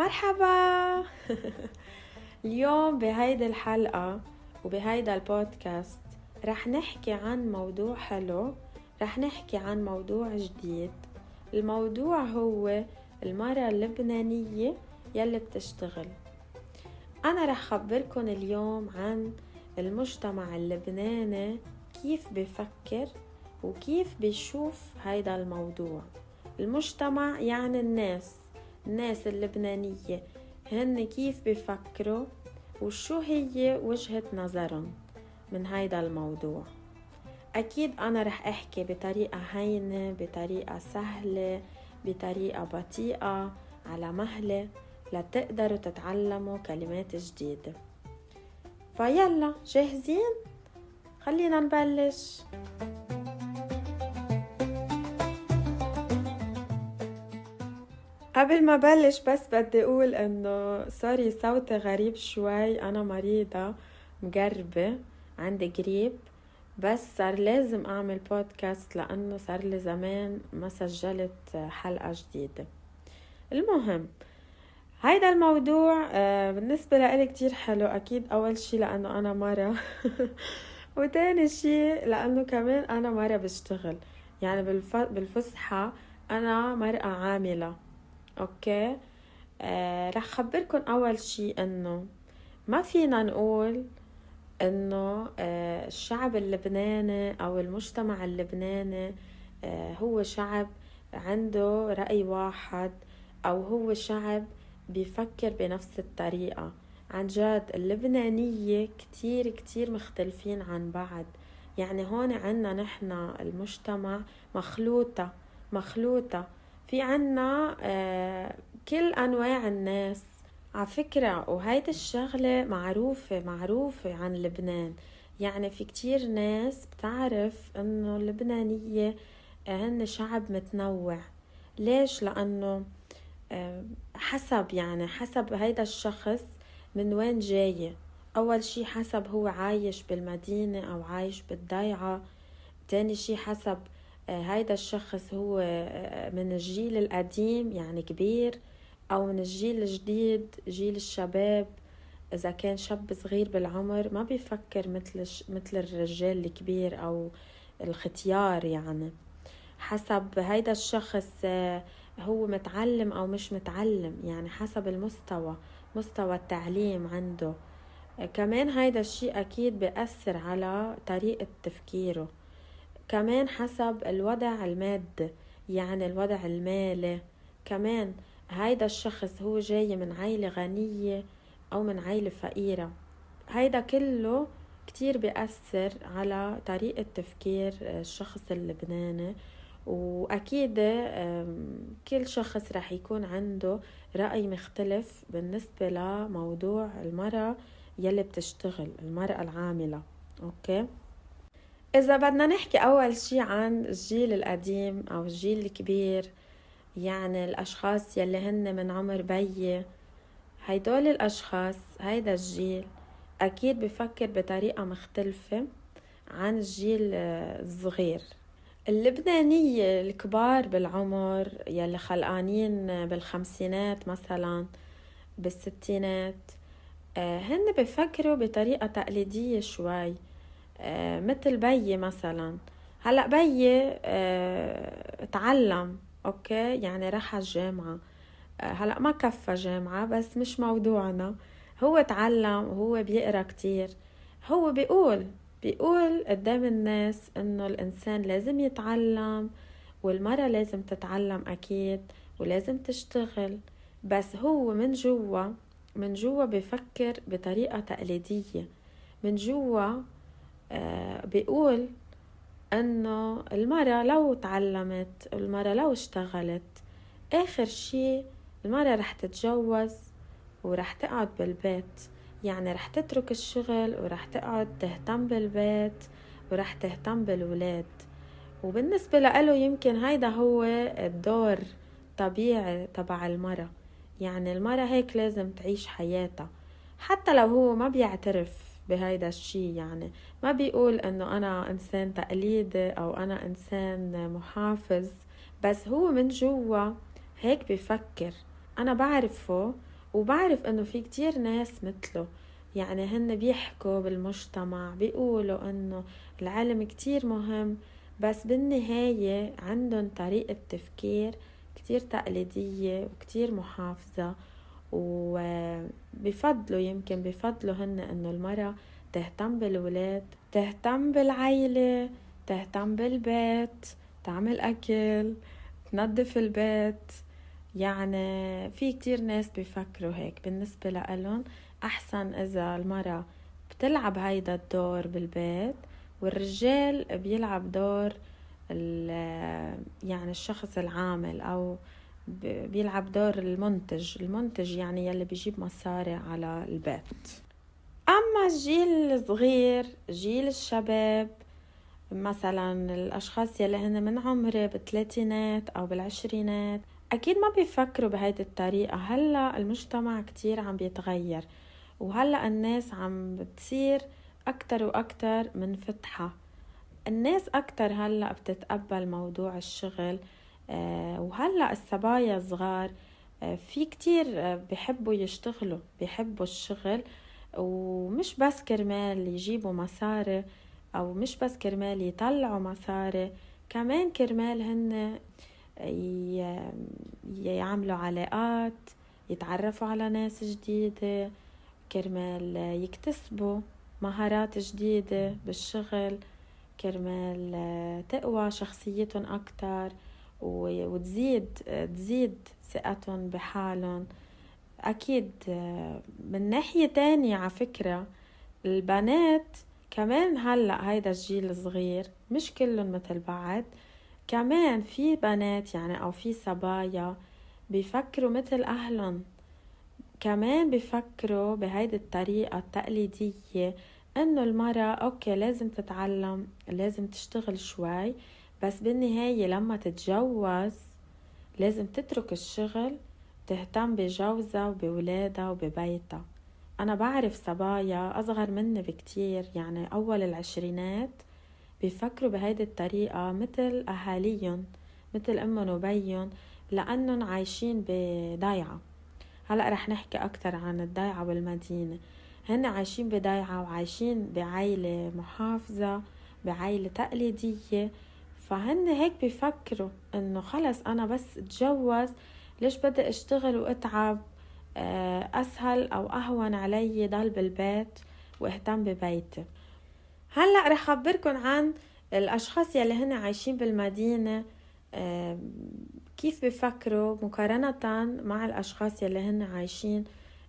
مرحبا. اليوم بهيدي الحلقة وبهيدا البودكاست رح نحكي عن موضوع حلو، رح نحكي عن موضوع جديد. الموضوع هو المرأة اللبنانية يلي بتشتغل. أنا رح خبركن اليوم عن المجتمع اللبناني، كيف بفكر وكيف بيشوف هيدا الموضوع. المجتمع يعني الناس اللبنانية هن كيف بيفكروا وشو هي وجهة نظرهم من هيدا الموضوع. أكيد أنا رح أحكي بطريقة هينة، بطريقة سهلة، بطريقة بطيئة، على مهلة، لتقدروا تتعلموا كلمات جديدة. فيلا جاهزين؟ خلينا نبلش. قبل ما بلش بس بدي اقول انه سوري صوتي غريب شوي، انا مريضة مقربة، عندي جريب، بس صار لازم اعمل بودكاست لانه صار لي زمان ما سجلت حلقة جديدة. المهم هيدا الموضوع بالنسبة لإلي كتير حلو. أكيد أول شي لأنه أنا مرة وتاني شي لأنه كمان أنا مرة بشتغل، يعني بالفصحى أنا مرأة عاملة. أوكي. رح خبركن أول شي أنه ما فينا نقول أنه الشعب اللبناني أو المجتمع اللبناني هو شعب عنده رأي واحد، أو هو شعب بيفكر بنفس الطريقة. عن جد اللبنانية كتير كتير مختلفين عن بعض. يعني هون عنا نحن المجتمع مخلوطة في عنا كل أنواع الناس على فكرة. وهيدا الشغلة معروفة عن لبنان. يعني في كتير ناس بتعرف انه اللبنانية هن شعب متنوع. ليش؟ لانه حسب هيدا الشخص من وين جاي. اول شي حسب هو عايش بالمدينة او عايش بالضيعة. تاني شي حسب هيدا الشخص هو من الجيل القديم يعني كبير، أو من الجيل الجديد جيل الشباب. إذا كان شاب صغير بالعمر ما بيفكر مثل الرجال الكبير أو الختيار. يعني حسب هيدا الشخص هو متعلم أو مش متعلم، يعني حسب مستوى التعليم عنده. كمان هيدا الشيء أكيد بيأثر على طريقة تفكيره. كمان حسب الوضع المادي، يعني الوضع المالي. كمان هيدا الشخص هو جاي من عائلة غنية أو من عائلة فقيرة. هيدا كله كتير بيأثر على طريقة تفكير الشخص اللبناني. وأكيد كل شخص رح يكون عنده رأي مختلف بالنسبة لموضوع المرأة يلي بتشتغل، المرأة العاملة. أوكي. إذا بدنا نحكي أول شي عن الجيل القديم أو الجيل الكبير، يعني الأشخاص يلي هن من عمر بيي، هيدول الأشخاص هيدا الجيل أكيد بفكر بطريقة مختلفة عن الجيل الصغير. اللبنانية الكبار بالعمر يلي خلقانين بالخمسينات مثلا بالستينات، هن بفكروا بطريقة تقليدية شوي. مثل بيي مثلا. هلأ بيي اتعلم، اوكي، يعني راح الجامعة. هلأ ما كفى جامعة، بس مش موضوعنا. هو اتعلم وهو بيقرأ كتير. هو بيقول قدام الناس انه الانسان لازم يتعلم، والمرأة لازم تتعلم اكيد، ولازم تشتغل. بس هو من جوا بيفكر بطريقة تقليدية. من جوا بيقول انه المرأة لو تعلمت، المرأة لو اشتغلت، اخر شي المرأة رح تتجوز ورح تقعد بالبيت. يعني رح تترك الشغل ورح تقعد تهتم بالبيت ورح تهتم بالولاد. وبالنسبة له يمكن هيدا هو الدور طبيعي تبع المرأة. يعني المرأة هيك لازم تعيش حياتها، حتى لو هو ما بيعترف بهيدا الشي. يعني ما بيقول انه انا انسان تقليدي او انا انسان محافظ، بس هو من جوا هيك بيفكر. انا بعرفه وبعرف انه في كتير ناس مثله، يعني هن بيحكوا بالمجتمع بيقولوا انه العلم كتير مهم، بس بالنهاية عندهم طريقة تفكير كتير تقليدية وكتير محافظة، يمكن بفضلوا هن انه المرأة تهتم بالولاد، تهتم بالعيلة، تهتم بالبيت، تعمل اكل، تنظف البيت. يعني في كتير ناس بيفكروا هيك، بالنسبة لألن أحسن إذا المرأة بتلعب هيدا الدور بالبيت، والرجال بيلعب دور يعني الشخص العامل، أو بيلعب دور المنتج يعني يلي بيجيب مصاري على البيت. أما الجيل الصغير، جيل الشباب، مثلا الأشخاص يلي هن من عمر بالثلاثينات أو بالعشرينات، أكيد ما بيفكروا بهيدي الطريقة. هلأ المجتمع كتير عم بيتغير، وهلأ الناس عم بتصير أكتر وأكتر منفتحة، الناس أكتر هلأ بتتقبل موضوع الشغل. وهلأ الصبايا الصغار في كتير بيحبوا يشتغلوا، بيحبوا الشغل، ومش بس كرمال يجيبوا مصاري، أو مش بس كرمال يطلعوا مصاري، كمان كرمال هن يعملوا علاقات، يتعرفوا على ناس جديدة، كرمال يكتسبوا مهارات جديدة بالشغل، كرمال تقوى شخصيتهم أكتر، تزيد ثقتهم بحالهم. أكيد من ناحية تانية على فكرة، البنات كمان هلأ هيدا الجيل الصغير مش كلهم مثل بعض، كمان في بنات يعني أو في صبايا بيفكروا مثل أهلهم، كمان بيفكروا بهيدي الطريقة التقليدية انه المرأة اوكي لازم تتعلم، لازم تشتغل شوي، بس بالنهاية لما تتجوز لازم تترك الشغل، تهتم بجوزها وبولادها وببيتها. انا بعرف صبايا اصغر مني بكتير، يعني اول العشرينات، بيفكروا بهيدي الطريقة مثل اهاليهم، مثل امهم وبيهم، لانهم عايشين بضيعة. هلأ رح نحكي أكتر عن الضيعة والمدينة. هن عايشين بضيعة وعايشين بعائلة محافظة، بعائلة تقليدية، فهن هيك بيفكروا إنه خلص أنا بس اتجوز، ليش بدي اشتغل واتعب؟ أسهل أو أهون علي ضل بالبيت واهتم ببيتي. هلأ رح أخبركن عن الأشخاص يلي هن عايشين بالمدينة، كيف بيفكروا مقارنة مع الأشخاص يلي هن عايشين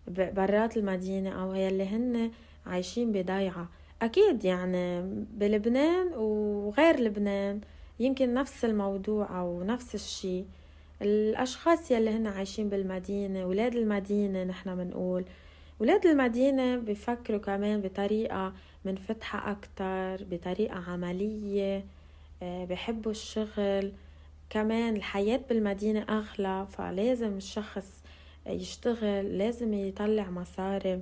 برات المدينة، أو يلي هن عايشين بضيعة. أكيد يعني بلبنان وغير لبنان يمكن نفس الموضوع أو نفس الشي. الأشخاص يلي هن عايشين بالمدينة، ولاد المدينة، نحن منقول ولاد المدينة بيفكروا كمان بطريقة منفتحة أكتر، بطريقة عملية، بيحبوا الشغل، كمان الحياة بالمدينة أغلى، فلازم الشخص يشتغل، لازم يطلع مصاري.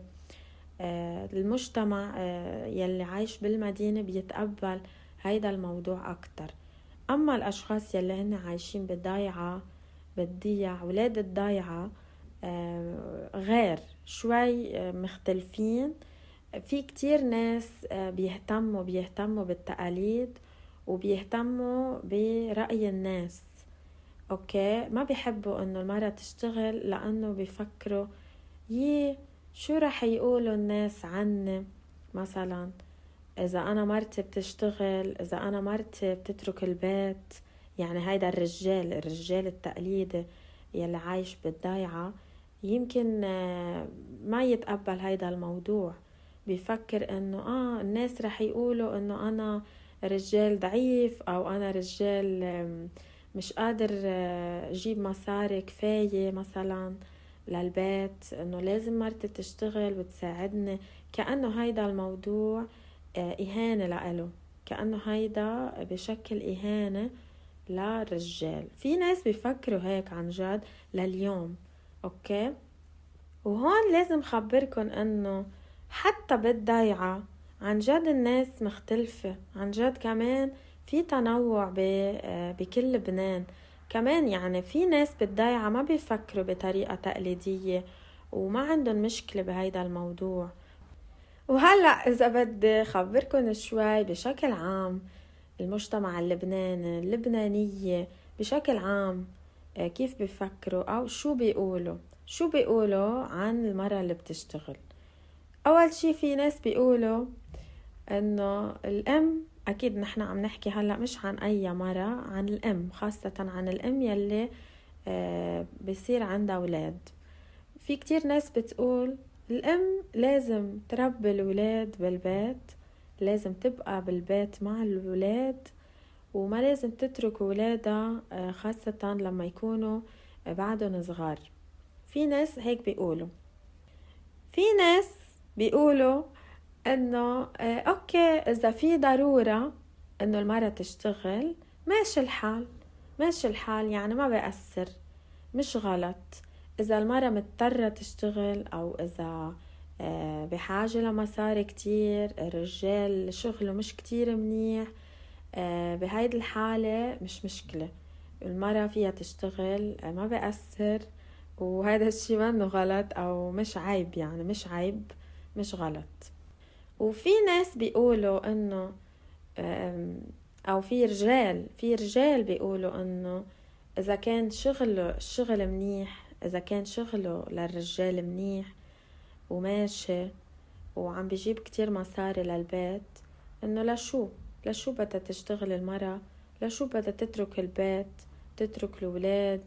المجتمع يلي عايش بالمدينة بيتقبل هيدا الموضوع أكتر. أما الأشخاص يلي هن عايشين بالضيعة، بالضيع، ولاد الضيعة، غير شوي، مختلفين. في كتير ناس بيهتموا بالتقاليد، وبيهتموا برأي الناس. اوكي، ما بيحبوا انه المرأة تشتغل، لانه بيفكروا شو رح يقولوا الناس عني، مثلا اذا انا مرتي بتشتغل، اذا انا مرتي بتترك البيت. يعني هيدا الرجال التقليدي يلي عايش بالضيعة يمكن ما يتقبل هيدا الموضوع، بيفكر انه الناس رح يقولوا انه انا رجال ضعيف، او انا رجال مش قادر اجيب مصاري كفاية مثلا للبيت، انه لازم مرتي تشتغل وتساعدني. كأنه هيدا الموضوع إهانة لإله، كأنه هيدا بشكل إهانة للرجال. في ناس بيفكروا هيك عن جد لليوم. أوكي، وهون لازم خبركن أنه حتى بالضيعة عن جد الناس مختلفة، عن جد كمان في تنوع بكل لبنان. كمان يعني في ناس بالضيعة ما بيفكروا بطريقة تقليدية، وما عندهم مشكلة بهيدا الموضوع. وهلأ إذا بدي خبركن شوي بشكل عام المجتمع اللبناني اللبنانية بشكل عام كيف بيفكروا أو شو بيقولوا عن المرأة اللي بتشتغل. أول شي في ناس بيقولوا إنه الأم، أكيد نحن عم نحكي هلأ مش عن أي مرة، عن الأم، خاصة عن الأم يلي بيصير عندها أولاد. في كتير ناس بتقول الأم لازم تربي الولاد بالبيت، لازم تبقى بالبيت مع الولاد، وما لازم تترك ولادها خاصة لما يكونوا بعدهم صغار. في ناس هيك بيقولوا. في ناس بيقولوا انه اوكي اذا في ضرورة انه المرأة تشتغل ماشي الحال، ماشي الحال، يعني ما بيأثر، مش غلط. اذا المرأة مضطرة تشتغل او اذا بحاجة لمصاري كتير، الرجال شغله مش كتير منيح، بهيدي الحالة مش مشكلة، المرأة فيها تشتغل، ما بيأثر، وهذا الشي منه غلط او مش عيب، يعني مش عيب، مش غلط. وفي ناس بيقولوا انه او في رجال بيقولوا انه اذا كان الشغل منيح، اذا كان شغله للرجال منيح وماشي وعم بيجيب كتير مصاري للبيت، انه لشو بدها تشتغل المرأة، لشو بدها تترك البيت، تترك الولاد.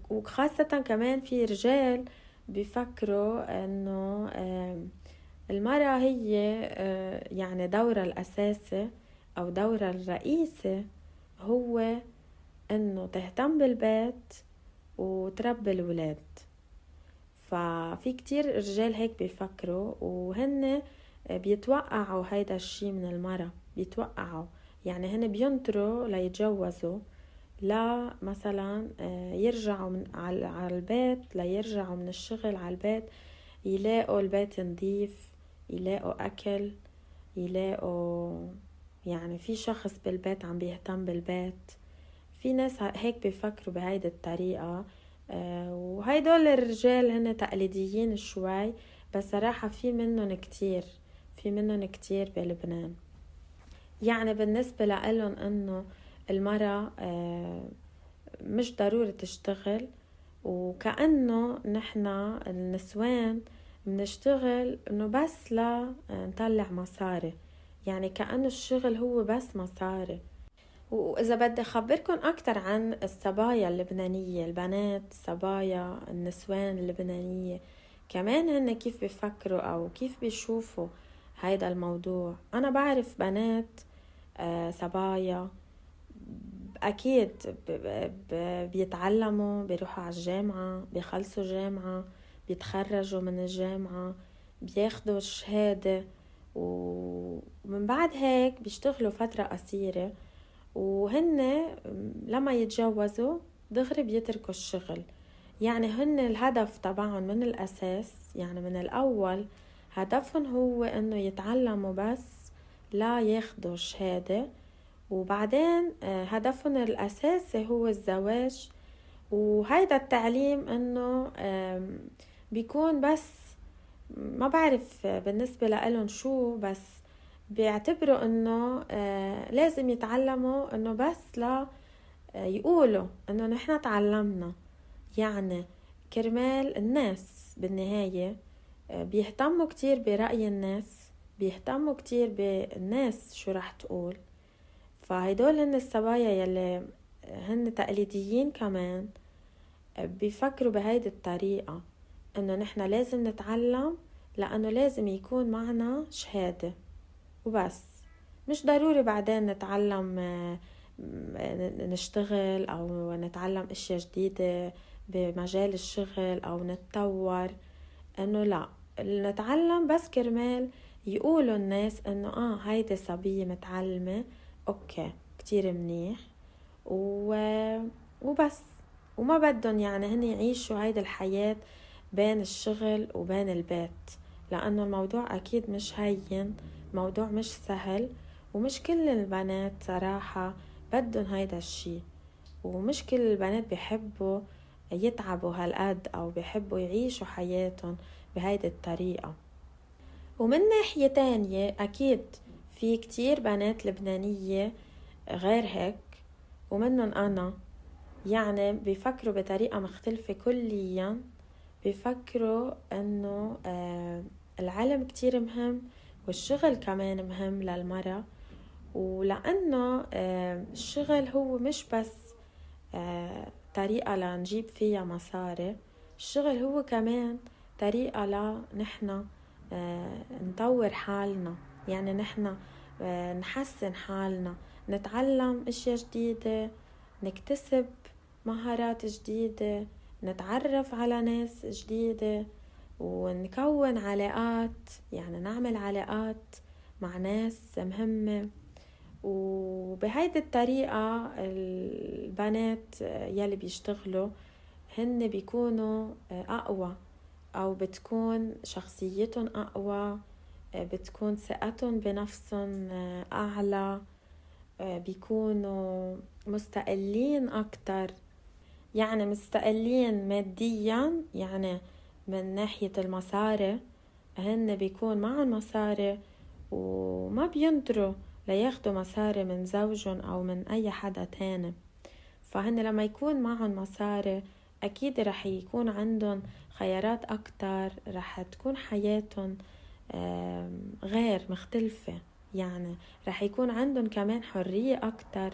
وخاصة كمان في رجال بيفكروا انه المرأة هي يعني دورها الأساسي أو دورها الرئيسي هو أنه تهتم بالبيت وتربي الولاد. ففي كتير رجال هيك بيفكروا، وهن بيتوقعوا هيدا الشي من المرأة، بيتوقعوا يعني هن بينطروا ليتجوزوا، لا مثلا يرجعوا على البيت، ليرجعوا من الشغل على البيت يلاقوا البيت نظيف، يلاقوا أكل، يلاقوا يعني في شخص بالبيت عم بيهتم بالبيت. في ناس هيك بيفكروا بهيدي الطريقة. وهيدول الرجال هن تقليديين شوي، بس صراحة في منهم كتير بلبنان. يعني بالنسبة لهم انه المرأة مش ضروري تشتغل، وكأنه نحنا النسوان بنشتغل انه بس لا نطلع مصاري، يعني كأنه الشغل هو بس مصاري. وإذا بدي أخبركن أكتر عن الصبايا اللبنانية، البنات الصبايا النسوان اللبنانية كمان هن كيف بيفكروا أو كيف بيشوفوا هيدا الموضوع. أنا بعرف بنات صبايا أكيد بيتعلموا، بيروحوا على الجامعة، بيخلصوا جامعة، بيتخرجوا من الجامعة، بياخدوا الشهادة، ومن بعد هيك بيشتغلوا فترة قصيرة، وهن لما يتجوزوا دغري بيتركوا الشغل. يعني هن الهدف طبعا من الأساس، يعني من الأول هدفهم هو أنه يتعلموا بس لا ياخدوا شهادة، وبعدين هدفهم الأساسي هو الزواج. وهيدا التعليم أنه بيكون بس ما بعرف بالنسبة لهم شو، بس بيعتبروا أنه لازم يتعلموا أنه بس لا يقولوا أنه نحن تعلمنا، يعني كرمال الناس بالنهاية بيهتموا كتير برأي الناس، بيهتموا كتير بالناس شو رح تقول. فهيدول هن الصبايا يلي هن تقليديين كمان بيفكروا بهيدي الطريقة، انه نحن لازم نتعلم لانه لازم يكون معنا شهادة وبس، مش ضروري بعدين نتعلم نشتغل او نتعلم اشياء جديدة بمجال الشغل او نتطور. انه لا، نتعلم بس كرمال يقولوا الناس انه هيدي صبية متعلمة، اوكي كتير منيح، وبس. وما بدهم يعني هن يعيشوا هيدا الحياة بين الشغل وبين البيت، لأنه الموضوع أكيد مش هين، موضوع مش سهل، ومش كل البنات صراحة بدهم هيدا الشي، ومش كل البنات بيحبوا يتعبوا هالقد أو بيحبوا يعيشوا حياتهم بهيدي الطريقة. ومن ناحية تانية أكيد في كتير بنات لبنانية غير هيك ومنن أنا، يعني بيفكروا بطريقة مختلفة كليا. بيفكروا أنه العلم كتير مهم والشغل كمان مهم للمرأة، ولأنه الشغل هو مش بس طريقة لنجيب فيها مصاري، الشغل هو كمان طريقة لنحن نطور حالنا، يعني نحن نحسن حالنا، نتعلم اشياء جديدة، نكتسب مهارات جديدة، نتعرف على ناس جديدة، ونكون علاقات، يعني نعمل علاقات مع ناس مهمة. وبهيدي الطريقة البنات يلي بيشتغلوا هن بيكونوا أقوى، أو بتكون شخصيتهم أقوى، بتكون ثقتهم بنفسهم أعلى، بيكونوا مستقلين أكتر، يعني مستقلين ماديا، يعني من ناحية المصاري هن بيكون معهم مصاري وما بينطروا لياخدوا مصاري من زوجهم أو من أي حدا تاني. فهن لما يكون معهم مصاري أكيد رح يكون عندهم خيارات أكتر، رح تكون حياتهم غير مختلفة، يعني رح يكون عندهم كمان حرية أكتر.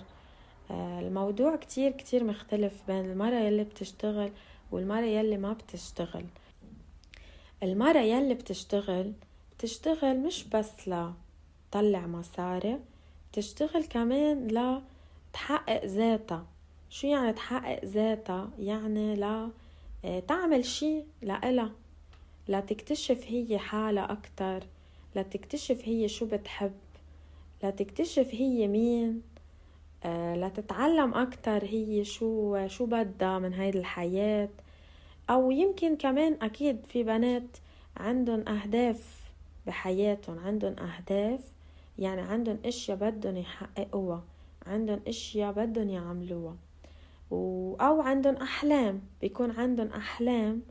الموضوع كتير كتير مختلف بين المرأة يلي بتشتغل والمرأة يلي ما بتشتغل. المرأة يلي بتشتغل مش بس لتطلع مصاري، بتشتغل كمان لتحقق ذاتها. شو يعني تحقق ذاتها؟ يعني تعمل شي لإلها، لتكتشف هي حالها أكتر، لتكتشف هي شو بتحب، لتكتشف هي مين، لتتعلم أكتر هي شو بدها من هاي الحياة. أو يمكن كمان أكيد في بنات عندهم أهداف بحياتهم، عندهم أهداف، يعني عندهم إشياء بدهم يحققوها، عندهم إشياء بدهم يعملوها، أو عندهم أحلام، بيكون عندهم أحلام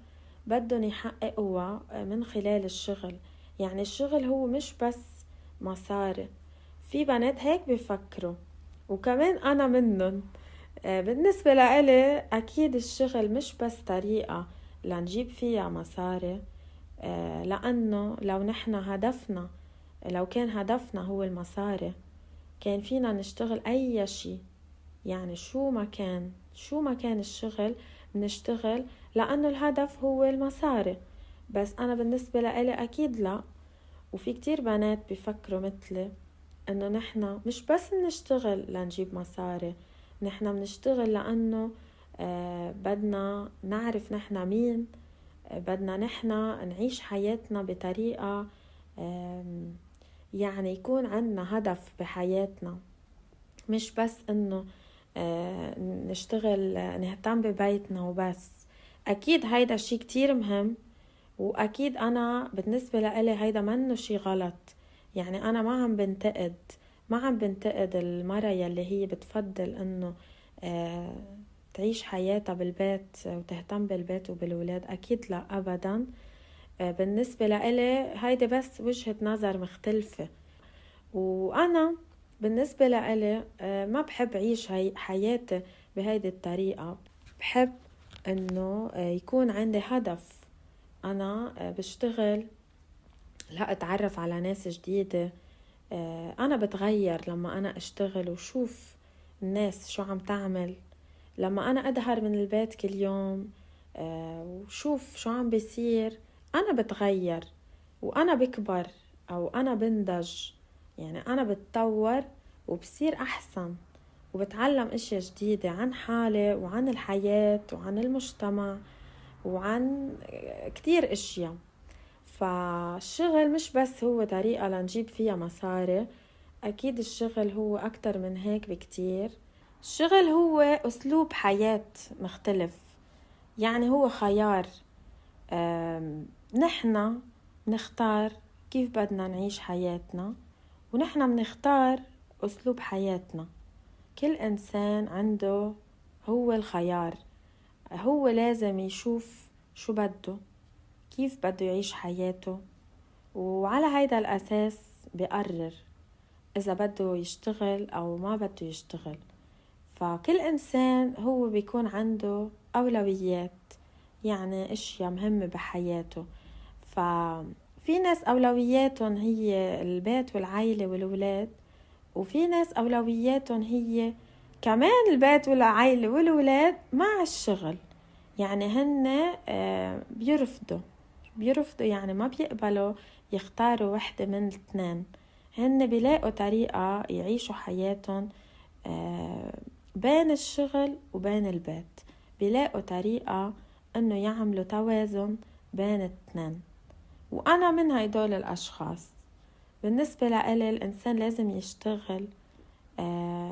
بدهم يحققوها من خلال الشغل. يعني الشغل هو مش بس مصاري. في بنات هيك بيفكروا، وكمان أنا منهم. بالنسبة لإلي أكيد الشغل مش بس طريقة لنجيب فيها مصاري، لأنه لو كان هدفنا هو المصاري كان فينا نشتغل أي شيء، يعني شو ما كان الشغل بنشتغل، لأنه الهدف هو المصاري. بس أنا بالنسبة لإلي أكيد لا. وفي كتير بنات بيفكروا مثلي انه نحنا مش بس بنشتغل لنجيب مصاري، نحنا بنشتغل لانه بدنا نعرف نحنا مين، بدنا نحنا نعيش حياتنا بطريقة يعني يكون عندنا هدف بحياتنا، مش بس انه نشتغل نهتم ببيتنا وبس. اكيد هيدا الشي كتير مهم، واكيد انا بالنسبة لإلي هيدا منه شي غلط. يعني انا ما عم بنتقد المرأة يلي هي بتفضل انه تعيش حياتها بالبيت وتهتم بالبيت وبالولاد، اكيد لا ابدا. بالنسبة لإلي هيدا بس وجهة نظر مختلفة، وانا بالنسبة لإلي ما بحب عيش حياتي بهيدي الطريقة. بحب انه يكون عندي هدف. أنا بشتغل لا أتعرف على ناس جديدة، أنا بتغير لما أنا أشتغل وشوف الناس شو عم تعمل، لما أنا أظهر من البيت كل يوم وشوف شو عم بيصير، أنا بتغير وأنا بكبر أو أنا بندج، يعني أنا بتطور وبصير أحسن وبتعلم أشياء جديدة عن حالي وعن الحياة وعن المجتمع وعن كتير أشياء. فالشغل مش بس هو طريقة لنجيب فيها مصاري، أكيد الشغل هو أكتر من هيك بكتير. الشغل هو أسلوب حياة مختلف، يعني هو خيار. نحنا نختار كيف بدنا نعيش حياتنا، ونحنا بنختار أسلوب حياتنا. كل إنسان عنده هو الخيار، هو لازم يشوف شو بده، كيف بده يعيش حياته، وعلى هيدا الأساس بيقرر إذا بده يشتغل أو ما بده يشتغل. فكل إنسان هو بيكون عنده أولويات، يعني أشياء مهمة بحياته. ففي ناس أولوياتهم هي البيت والعائلة والولاد، وفي ناس أولوياتهم هي كمان البيت والعائلة والولاد مع الشغل. يعني هن بيرفضوا يعني ما بيقبلوا يختاروا وحدة من الاثنين. هن بيلاقوا طريقة يعيشوا حياتهم بين الشغل وبين البيت، بيلاقوا طريقة انه يعملوا توازن بين الاثنين. وانا من هيدول الاشخاص. بالنسبة لإلي الانسان لازم يشتغل،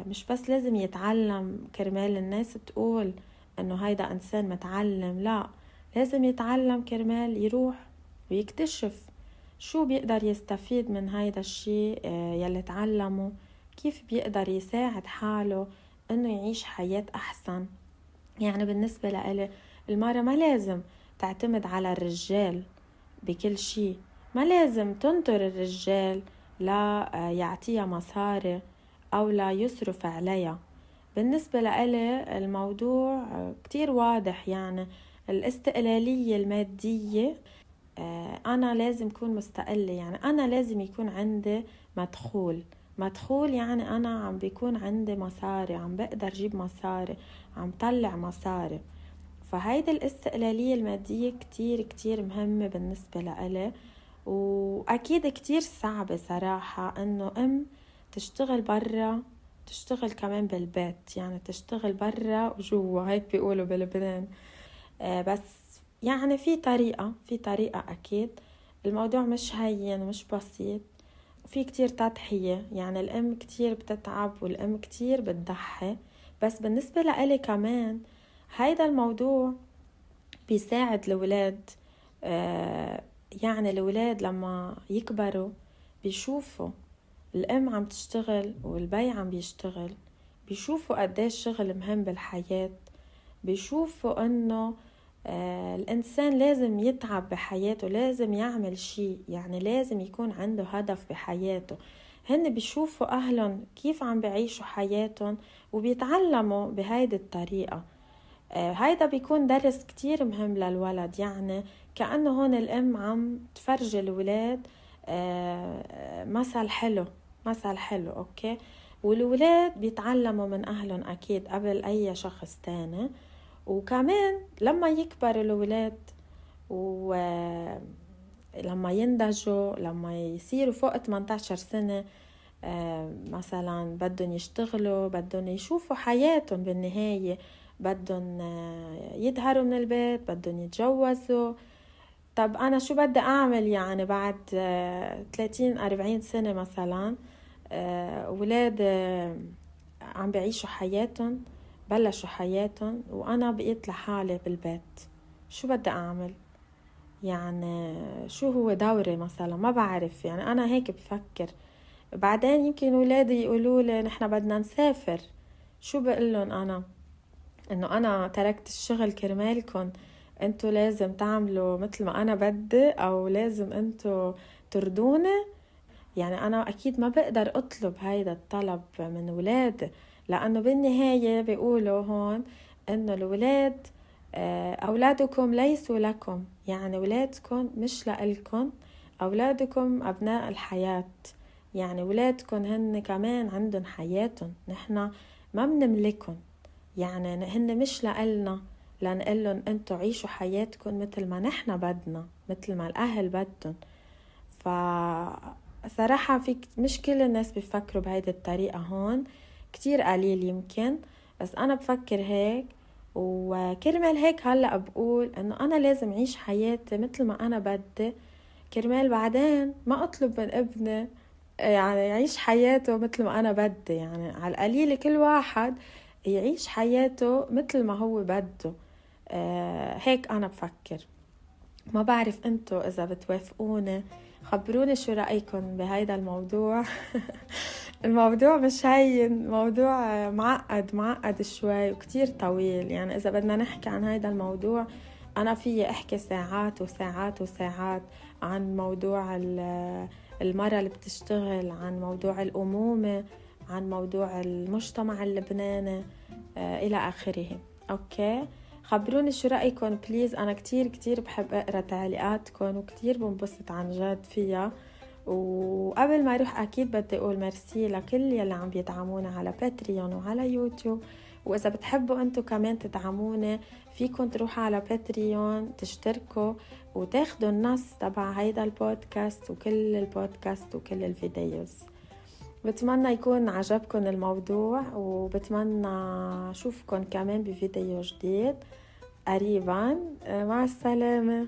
مش بس لازم يتعلم كرمال الناس تقول انه هيدا انسان متعلم، لا، لازم يتعلم كرمال يروح ويكتشف شو بيقدر يستفيد من هيدا الشيء يلي تعلمه، كيف بيقدر يساعد حاله انه يعيش حياة احسن. يعني بالنسبة لإلي المرأة ما لازم تعتمد على الرجال بكل شيء، ما لازم تنطر الرجال لا يعطيها مصاري أو لا يصرف عليها. بالنسبة لإلي الموضوع كتير واضح، يعني الاستقلالية المادية، أنا لازم أكون مستقلة، يعني أنا لازم يكون عندي مدخول، يعني أنا عم بيكون عندي مصاري، عم بقدر جيب مصاري، عم طلع مصاري. فهيدا الاستقلالية المادية كتير كتير مهمة بالنسبة لإلي. وأكيد كتير صعبة صراحة أنه تشتغل برا، تشتغل كمان بالبيت، يعني تشتغل برا وجوا، هيك بيقولوا بلبنان. بس يعني في طريقة أكيد. الموضوع مش هين، مش بسيط، في كتير تضحية، يعني الأم كتير بتتعب والأم كتير بتضحي. بس بالنسبة لإلي كمان هيدا الموضوع بيساعد الولاد. يعني الولاد لما يكبروا بيشوفوا الأم عم تشتغل والبي عم بيشتغل، بيشوفوا قديش شغل مهم بالحياة، بيشوفوا أنه الإنسان لازم يتعب بحياته، لازم يعمل شيء، يعني لازم يكون عنده هدف بحياته. هن بيشوفوا أهلهم كيف عم بيعيشوا حياتهم وبيتعلموا بهيدي الطريقة. هيدا بيكون درس كتير مهم للولد، يعني كأنه هون الأم عم تفرجي الولاد مثل حلو أوكي. والولاد بيتعلموا من أهلهم أكيد قبل أي شخص تاني. وكمان لما يكبر الولاد ولما ينضجوا، لما يصيروا فوق 18 سنة، مثلا بدهم يشتغلوا، بدهم يشوفوا حياتهم بالنهاية، بدهم يظهروا من البيت، بدهم يتجوزوا. طب أنا شو بدي أعمل يعني بعد 30-40 سنة مثلا؟ ولاد عم بيعيشوا حياتهم، بلشوا حياتهم، وأنا بقيت لحالي بالبيت. شو بدي أعمل؟ يعني شو هو دوري مثلا؟ ما بعرف، يعني أنا هيك بفكر. بعدين يمكن ولادي يقولوا لي نحن بدنا نسافر، شو بقول لهم أنا؟ إنه أنا تركت الشغل كرمالكم، أنتوا لازم تعملوا مثل ما أنا بدي، أو لازم أنتوا ترضوني؟ يعني أنا أكيد ما بقدر أطلب هيدا الطلب من ولادي، لأنه بالنهاية بيقولوا هون إنه الولاد أولادكم ليسوا لكم، يعني ولادكم مش لإلكم، أولادكم أبناء الحياة. يعني ولادكم هن كمان عندهم حياتهم، نحن ما بنملكهم، يعني هن مش لإلنا لنقلن انتوا عيشوا حياتكم مثل ما نحن بدنا، مثل ما الأهل بدهم. فصراحة مش كل الناس بيفكروا بهيدي الطريقة هون، كتير قليل يمكن، بس أنا بفكر هيك. وكرمال هيك هلأ بقول إنه أنا لازم أعيش حياتي مثل ما أنا بدي، كرمال بعدين ما أطلب من ابني يعني يعيش حياته مثل ما أنا بدي. يعني على القليل كل واحد يعيش حياته مثل ما هو بده. هيك أنا بفكر. ما بعرف أنتوا إذا بتوافقوني، خبروني شو رأيكم بهيدا الموضوع. الموضوع مش هين، موضوع معقد شوي وكتير طويل. يعني إذا بدنا نحكي عن هذا الموضوع أنا فيي أحكي ساعات وساعات وساعات عن موضوع المرأة اللي بتشتغل، عن موضوع الأمومة، عن موضوع المجتمع اللبناني، إلى آخره. أوكي، خبروني شو رأيكم بليز. أنا كتير بحب أقرأ تعليقاتكم وكتير بنبسط عن جد فيها. وقبل ما اروح اكيد بدي اقول ميرسي لكل يلي عم بيدعمونا على باتريون وعلى يوتيوب. واذا بتحبوا انتو كمان تدعمونا فيكن تروحوا على باتريون تشتركوا وتاخدوا النص تبع هيدا البودكاست وكل البودكاست وكل الفيديوز. بتمنى يكون عجبكم الموضوع، وبتمنى اشوفكم كمان بفيديو جديد قريبا. مع السلامة.